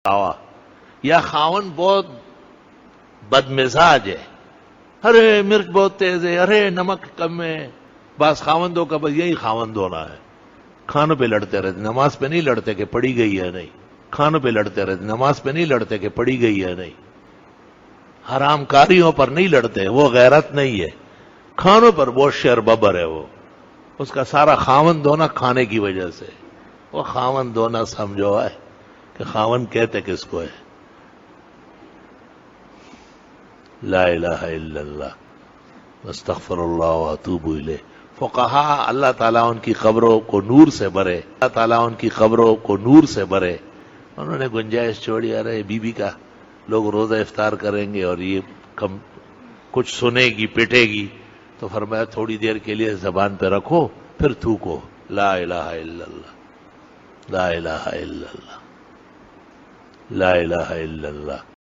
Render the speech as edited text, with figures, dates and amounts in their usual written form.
آوا یا خاون بہت بدمزاج ہے، ارے مرچ بہت تیز ہے، ارے نمک کم ہے، بس خاوندوں کا بس یہی خاوند ہونا ہے، کھانوں پہ لڑتے رہتے، نماز پہ نہیں لڑتے کہ پڑھی گئی ہے نہیں، کھانوں پہ لڑتے رہتے، نماز پہ نہیں لڑتے کہ پڑھی گئی ہے نہیں، حرام کاریوں پر نہیں لڑتے، وہ غیرت نہیں ہے، کھانوں پر بہت شیر ببر ہے، وہ اس کا سارا خاوند ہونا کھانے کی وجہ سے، وہ خاوند ہونا سمجھو ہے کہ خاوند کہتے کس کو ہے. لا الہ الا اللہ استغفر اللہ واتوب الیہ. فقہا اللہ تعالیٰ ان کی قبروں کو نور سے بھرے، اللہ تعالیٰ ان کی قبروں کو نور سے بھرے. انہوں نے گنجائش چھوڑی، ارے بی بی کا لوگ روزہ افطار کریں گے اور یہ کم کچھ سنے گی پٹے گی، تو فرمایا تھوڑی دیر کے لیے زبان پہ رکھو پھر تھوکو، لا الہ الا اللہ، لا الہ الا اللہ، لا الہ الا اللہ.